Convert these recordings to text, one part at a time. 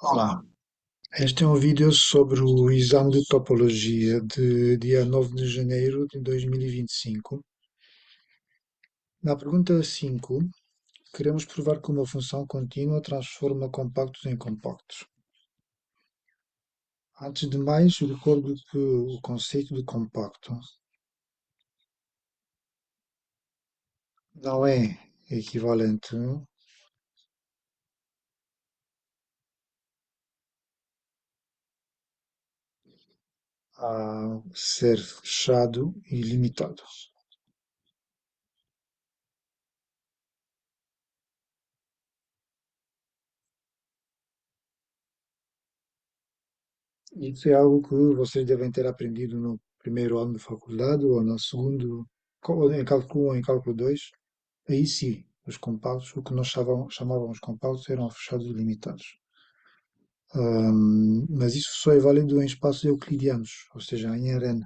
Olá, este é um vídeo sobre o exame de topologia de dia 9 de janeiro de 2025. Na pergunta 5, queremos provar que uma função contínua transforma compactos em compactos. Antes de mais, recordo que o conceito de compacto não é equivalente a ser fechado e limitado. Isso é algo que vocês devem ter aprendido no primeiro ano de faculdade ou no segundo, ou em cálculo 1 ou em cálculo 2. Aí sim, os compactos, o que nós chamávamos compactos, eram fechados e limitados. Mas isso só é válido em espaços euclidianos, ou seja, em Rn.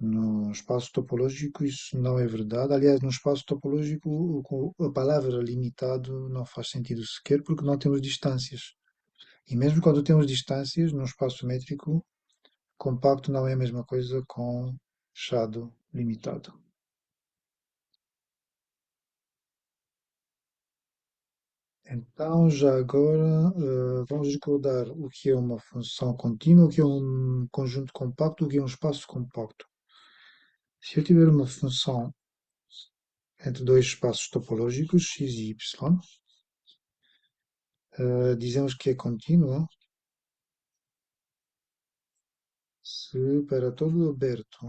No espaço topológico isso não é verdade. Aliás, no espaço topológico a palavra limitado não faz sentido sequer porque não temos distâncias. E mesmo quando temos distâncias no espaço métrico, compacto não é a mesma coisa com fechado limitado. Então, já agora, vamos recordar o que é uma função contínua, o que é um conjunto compacto, o que é um espaço compacto. Se eu tiver uma função entre dois espaços topológicos, x e y, dizemos que é contínua se para todo aberto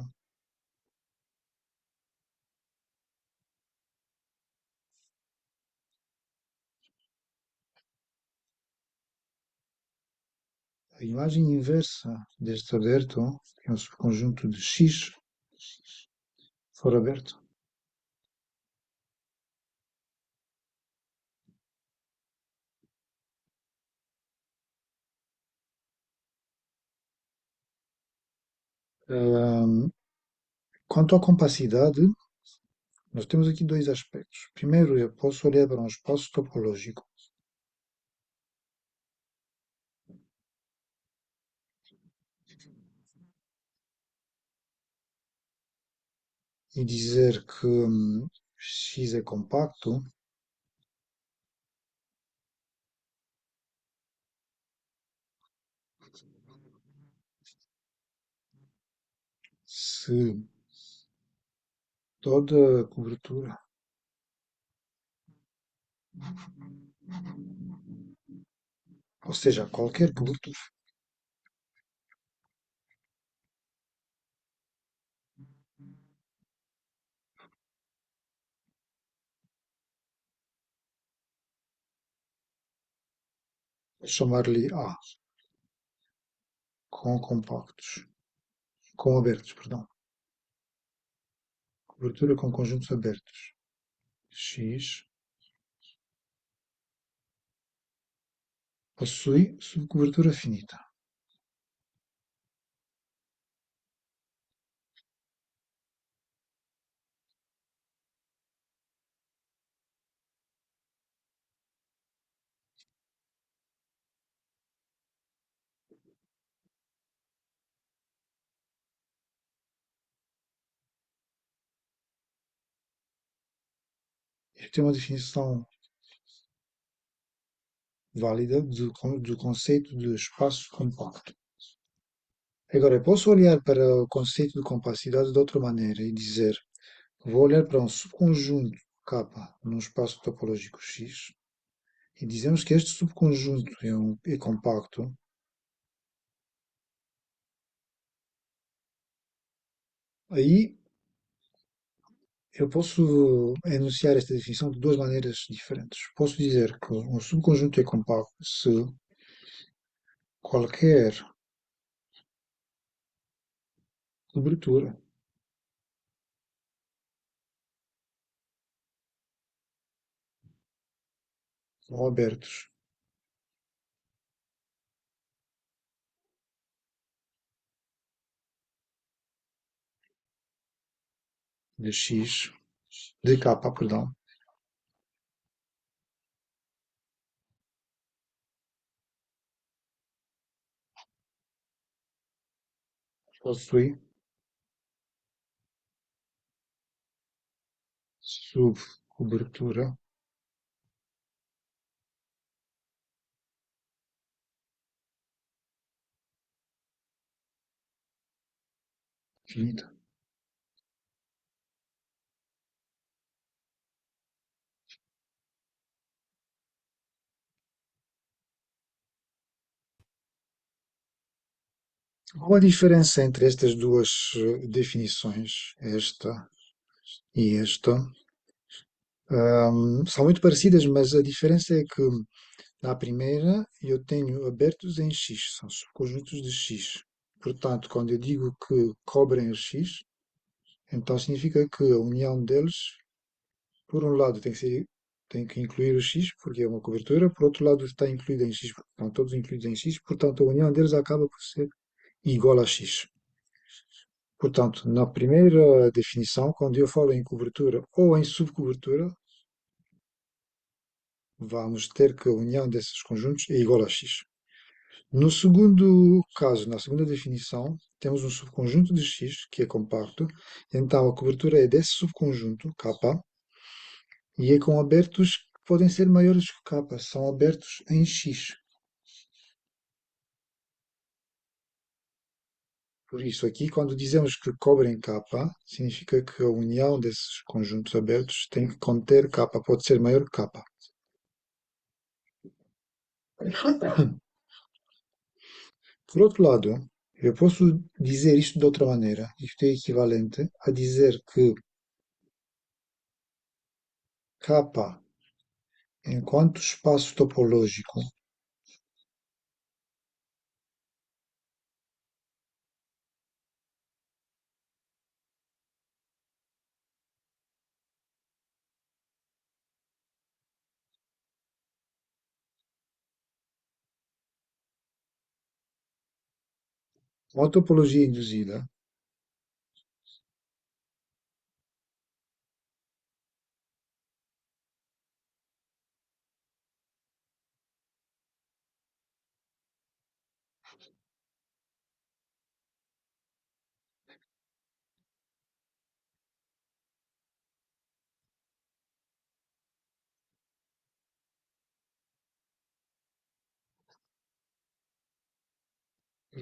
a imagem inversa deste aberto, que é um subconjunto de x, for aberto. Hum, Quanto à compacidade, nós temos aqui dois aspectos. Primeiro, eu posso olhar para um espaço topológico e dizer que X é compacto se toda a cobertura, ou seja, qualquer cobertura, vou chamar-lhe A, com compactos, com abertos, perdão, cobertura com conjuntos abertos, X possui subcobertura finita. Esta é uma definição válida do conceito de espaço compacto. Agora, eu posso olhar para o conceito de compacidade de outra maneira e dizer, vou olhar para um subconjunto K num espaço topológico X e dizemos que este subconjunto é compacto. Aí eu posso enunciar esta definição de duas maneiras diferentes. Posso dizer que um subconjunto é compacto se qualquer cobertura ou abertos de X, de K, perdão, Possui subcobertura finita. Qual a diferença entre estas duas definições, esta e esta? São muito parecidas, mas a diferença é que na primeira eu tenho abertos em X, são subconjuntos de X. Portanto, quando eu digo que cobrem o X, então significa que a união deles, por um lado, tem que incluir o X, porque é uma cobertura, por outro lado, está incluída em X, porque estão todos incluídos em X, portanto, a união deles acaba por ser igual a X. Portanto, na primeira definição, quando eu falo em cobertura ou em subcobertura, vamos ter que a união desses conjuntos é igual a X. No segundo caso, na segunda definição, temos um subconjunto de X, que é compacto, então a cobertura é desse subconjunto, K, e é com abertos que podem ser maiores que K, são abertos em X. Por isso, aqui, quando dizemos que cobrem K, significa que a união desses conjuntos abertos tem que conter K, pode ser maior que K. Por outro lado, eu posso dizer isto de outra maneira. Isto é equivalente a dizer que K, enquanto espaço topológico, uma topologia induzida,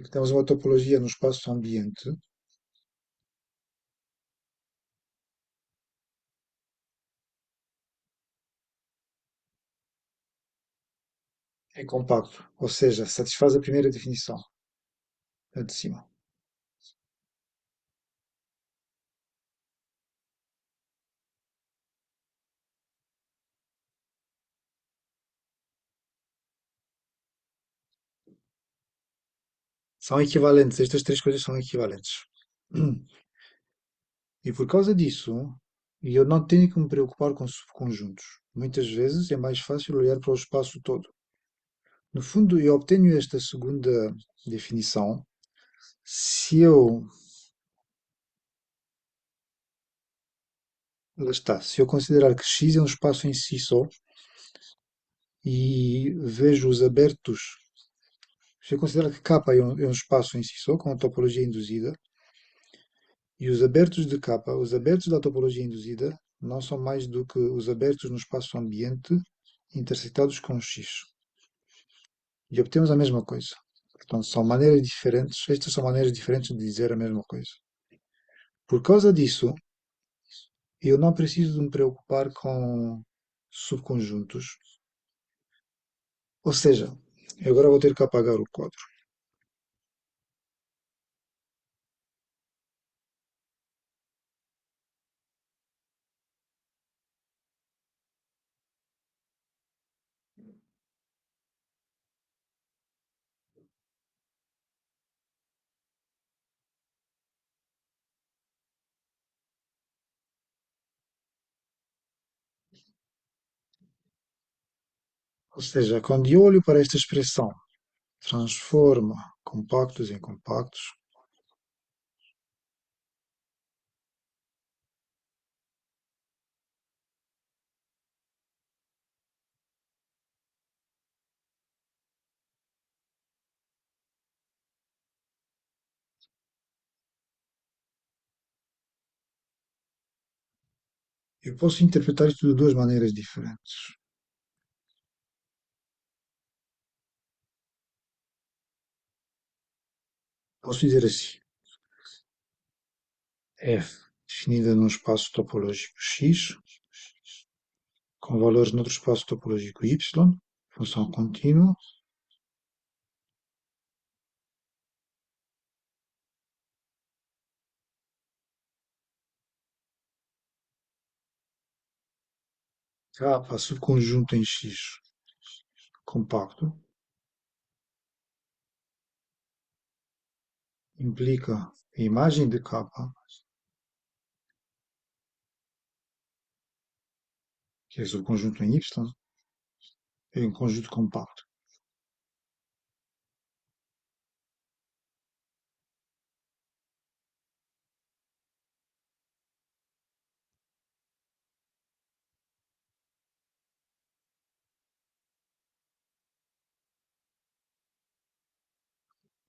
temos uma topologia no espaço ambiente, é compacto, ou seja, satisfaz a primeira definição, a de cima. São equivalentes, estas três coisas são equivalentes. E por causa disso, eu não tenho que me preocupar com subconjuntos. Muitas vezes é mais fácil olhar para o espaço todo. No fundo, eu obtenho esta segunda definição se eu, lá está, se eu considerar que X é um espaço em si só e vejo os abertos, se eu considerar que K é um espaço em si só, com a topologia induzida, e os abertos de K, os abertos da topologia induzida, não são mais do que os abertos no espaço ambiente intersectados com X. E obtemos a mesma coisa. Portanto, são maneiras diferentes, estas são maneiras diferentes de dizer a mesma coisa. Por causa disso, eu não preciso de me preocupar com subconjuntos. Ou seja, eu agora vou ter que apagar o quadro. Ou seja, quando eu olho para esta expressão, transforma compactos em compactos, Eu posso interpretar isto de duas maneiras diferentes. Posso dizer assim: f definida num espaço topológico x, com valores noutro espaço topológico y, função contínua, K subconjunto em x compacto, implica a imagem de K, que é subconjunto em y, é um conjunto compacto.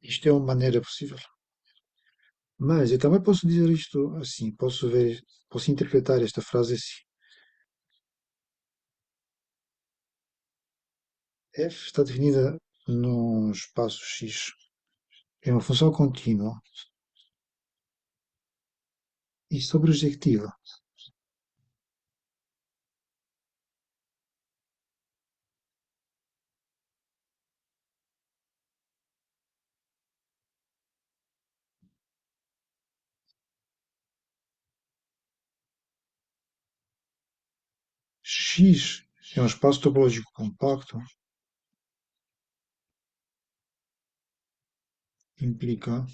Isto é uma maneira possível. Mas eu também posso dizer isto assim, posso interpretar esta frase assim. F está definida num espaço x. É uma função contínua e sobrejetiva. X é um espaço topológico compacto, implica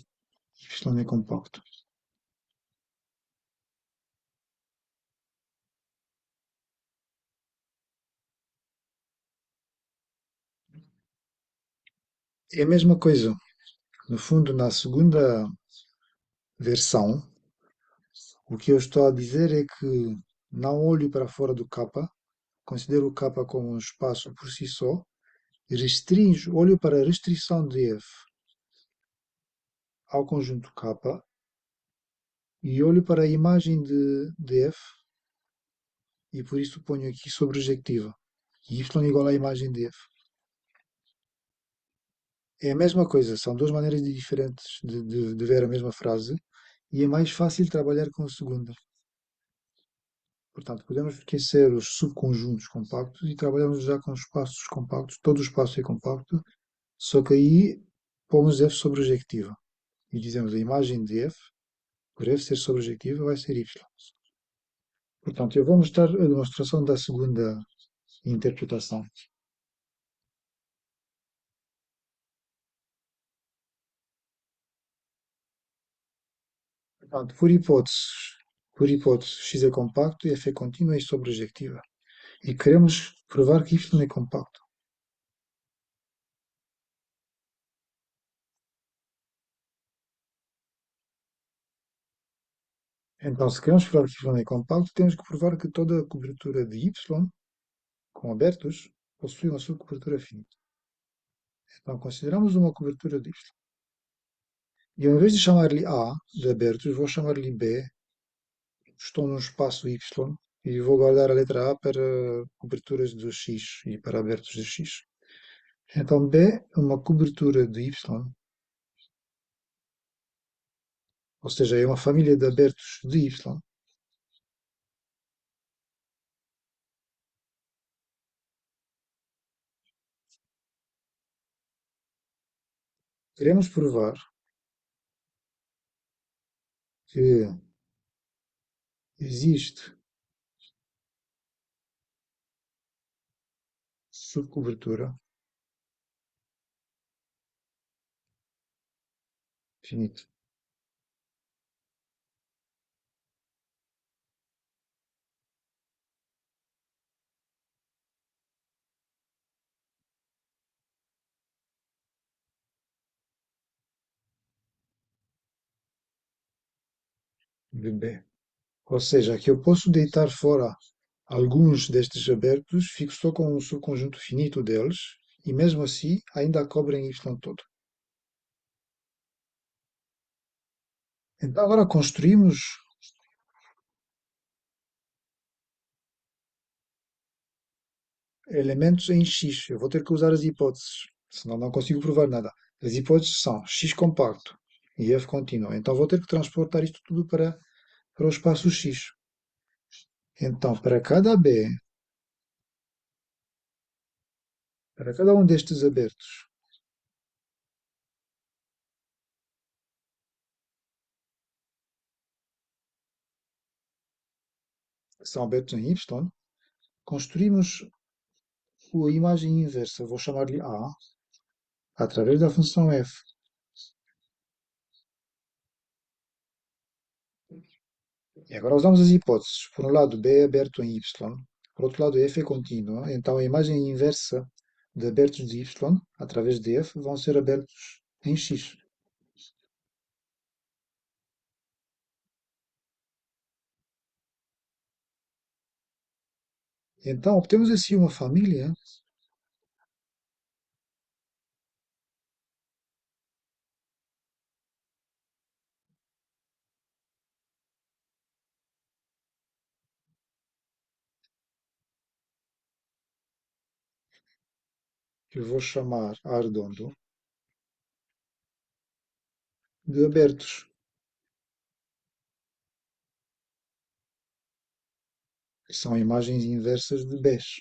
y é compacto. É a mesma coisa. No fundo, na segunda versão, o que eu estou a dizer é que não olho para fora do capa, considero o capa como um espaço por si só, olho para a restrição de F ao conjunto capa e olho para a imagem de F e por isso ponho aqui sobrejectiva. Y igual à imagem de F. É a mesma coisa, são duas maneiras diferentes de ver a mesma frase e é mais fácil trabalhar com a segunda. Portanto, podemos esquecer os subconjuntos compactos e trabalhamos já com os espaços compactos. Todo o espaço é compacto, só que aí pomos F sobrejectiva e dizemos a imagem de F, por F ser sobrejectiva, vai ser Y. Portanto, eu vou mostrar a demonstração da segunda interpretação. Portanto, por hipótese, x é compacto e f é contínua e sobrejectiva. E queremos provar que y é compacto. Então, se queremos provar que y é compacto, temos que provar que toda a cobertura de y, com abertos, possui uma subcobertura finita. Então, consideramos uma cobertura de y. E ao invés de chamar-lhe A, de abertos, vou chamar-lhe B. Estou num espaço y e vou guardar a letra A para coberturas de x e para abertos de x. Então, B é uma cobertura de y, ou seja, é uma família de abertos de y. Queremos provar que existe subcobertura finita. De B. Ou seja, que eu posso deitar fora alguns destes abertos, fico só com um subconjunto finito deles, e mesmo assim ainda cobrem y todo. Então agora construímos elementos em X. Eu vou ter que usar as hipóteses, senão não consigo provar nada. As hipóteses são X compacto e F contínuo. Então vou ter que transportar isto tudo para o espaço X. Então, para cada um destes abertos, que são abertos em Y, construímos a imagem inversa. Vou chamar-lhe A, através da função F. E agora usamos as hipóteses. Por um lado, B é aberto em Y, por outro lado, F é contínua. Então, a imagem inversa de abertos de Y, através de F, vão ser abertos em X. Então, obtemos assim uma família que eu vou chamar Arredondo de abertos, que são imagens inversas de B's.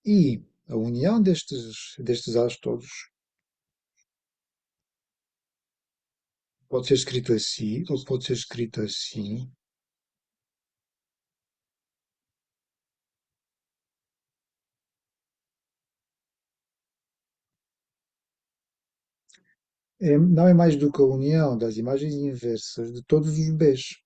E a união destes A's todos pode ser escrito assim, ou pode ser escrito assim. Não é mais do que a união das imagens inversas de todos os B's.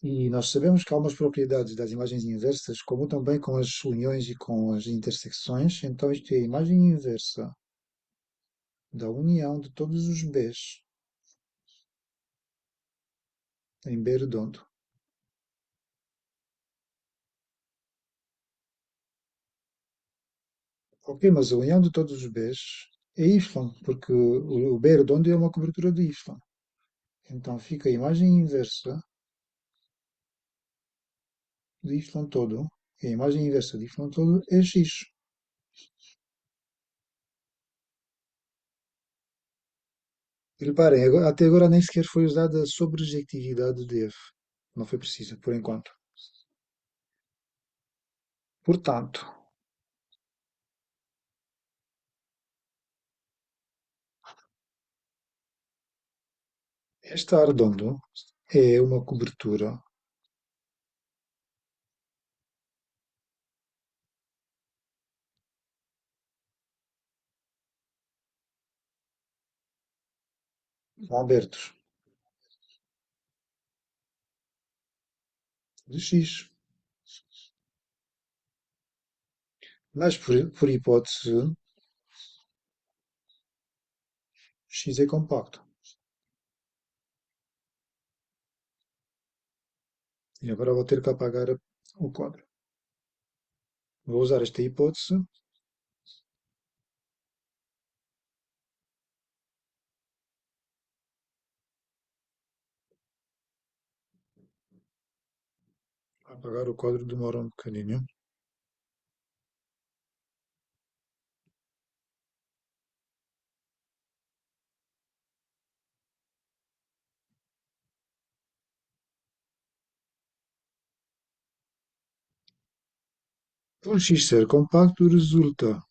E nós sabemos que algumas propriedades das imagens inversas comutam bem com as uniões e com as intersecções, então isto é a imagem inversa da união de todos os B's em B redondo. Ok, mas a união de todos os B's é Y, porque o B redondo é uma cobertura de Y. Então fica a imagem inversa de Y todo, e a imagem inversa de Y todo é X. E reparem, até agora nem sequer foi usada a sobrejetividade de F. Não foi precisa, por enquanto. Portanto, este arredondo é uma cobertura com abertos de X. Mas, por hipótese, X é compacto. E agora vou ter que apagar o quadro. Vou usar esta hipótese, apagar o quadro demora um bocadinho. Por X ser compacto, resulta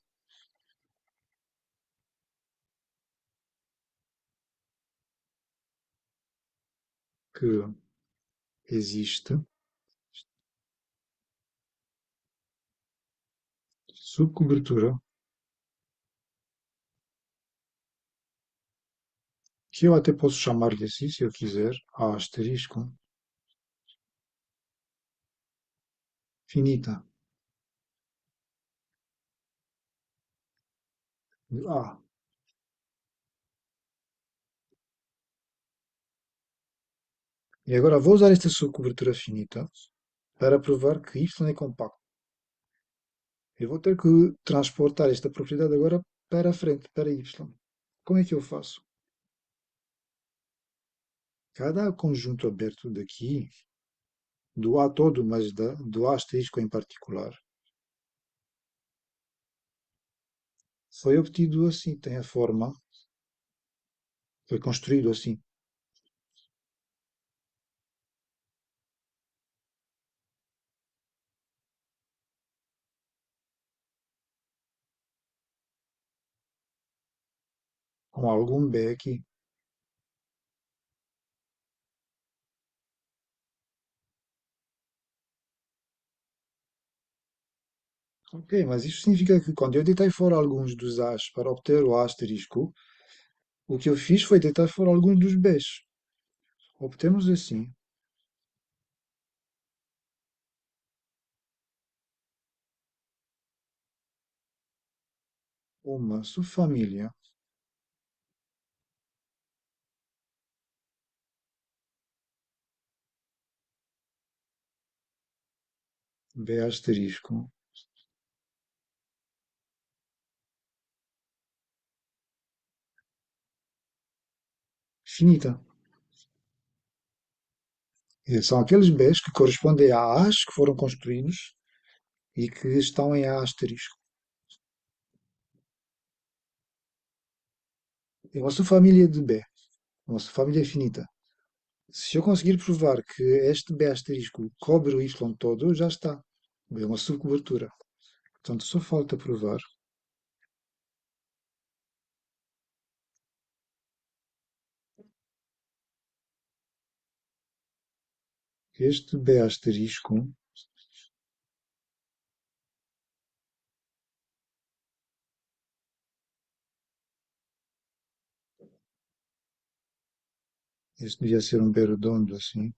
que existe subcobertura, que eu até posso chamar-lhe assim, se eu quiser, A asterisco, finita, de A. E agora vou usar esta sua cobertura finita para provar que y é compacto. Eu vou ter que transportar esta propriedade agora para a frente, para y. Como é que eu faço? Cada conjunto aberto daqui, do A todo, mas do A asterisco em particular, foi obtido assim, tem a forma, foi construído assim, com algum B aqui. Ok, mas isso significa que quando eu deitei fora alguns dos A's para obter o A asterisco, o que eu fiz foi deitar fora alguns dos B's. Obtemos assim uma subfamília B asterisco finita. E são aqueles B's que correspondem a A's que foram construídos e que estão em A asterisco. É uma subfamília de B, uma subfamília finita. Se eu conseguir provar que este B asterisco cobre o Y todo, já está. É uma subcobertura. Portanto, só falta provar que este B asterisco, este devia ser um B redondo assim,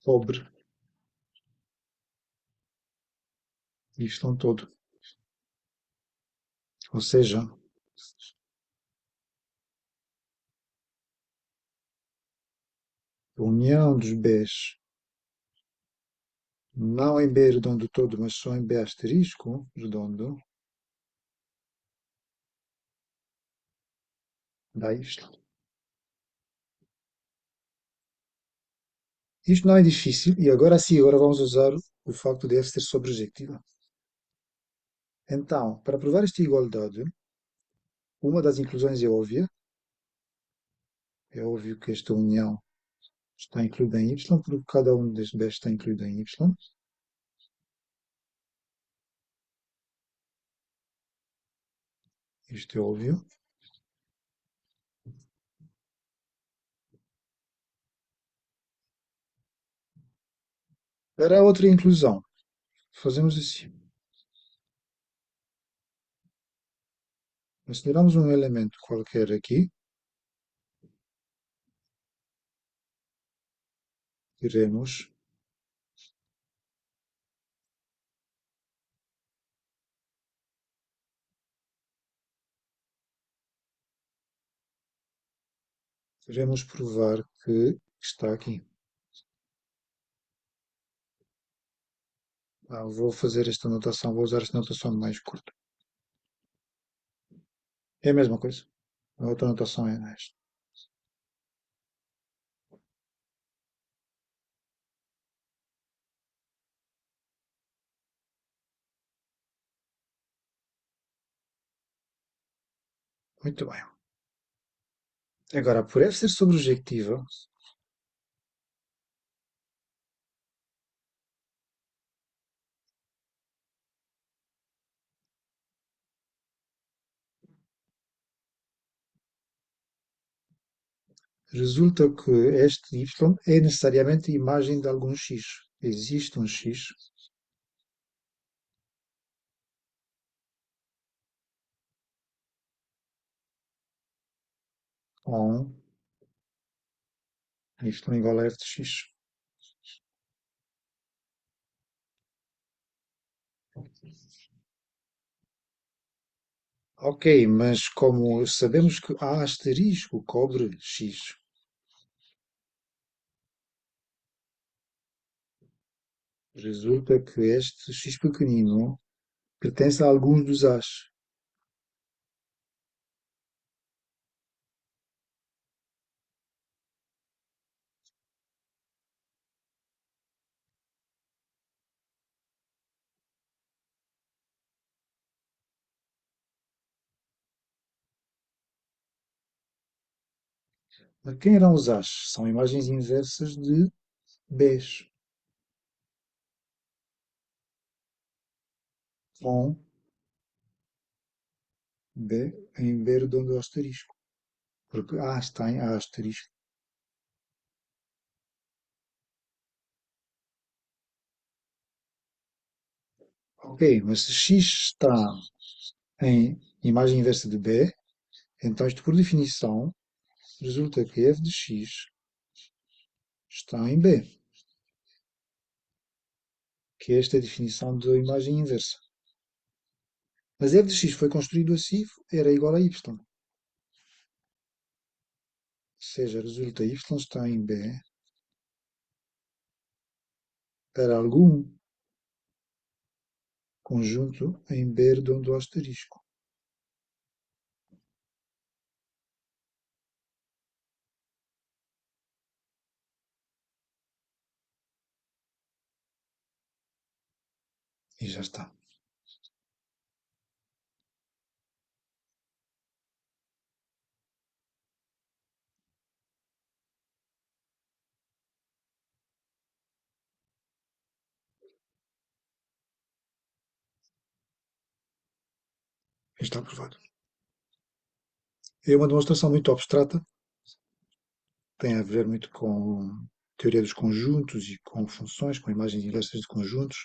cobre o Y todo. Ou seja, a união dos B's, não em B redondo todo, mas só em B asterisco redondo, dá isto. Isto não é difícil, e agora sim, agora vamos usar o facto de f ser sobrejetiva. Então, para provar esta igualdade, uma das inclusões é óbvia. É óbvio que esta união está incluída em y, porque cada um destes b's está incluído em y. Isto é óbvio. Para a outra inclusão, fazemos assim. Consideramos um elemento qualquer aqui, iremos iremos provar que está aqui. Vou fazer esta notação, vou usar esta notação mais curta. É a mesma coisa. A outra notação é esta. Muito bem. Agora, por F ser sobrejetiva, resulta que este y é necessariamente a imagem de algum x. Existe um x com y igual a f de x. Ok, mas como sabemos que A asterisco cobre X, resulta que este X pequenino pertence a alguns dos A's. Mas quem eram os A's? São imagens inversas de B's, com B em B redondo ao asterisco. Porque A está em A asterisco. Ok, mas se X está em imagem inversa de B, então isto por definição resulta que f de x está em B, que esta é a definição da imagem inversa. Mas f de x foi construído assim, era igual a y. Ou seja, resulta y está em B para algum conjunto em B redondo ao asterisco. E já está. Está aprovado. É uma demonstração muito abstrata, tem a ver muito com teoria dos conjuntos e com funções, com imagens inversas de conjuntos,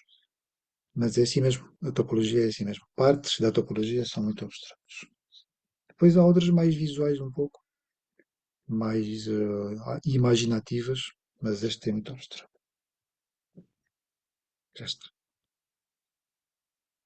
mas é assim mesmo, a topologia é assim mesmo. Partes da topologia são muito abstratas. Depois há outras mais visuais um pouco, mais imaginativas, mas este é muito abstrato. Já está.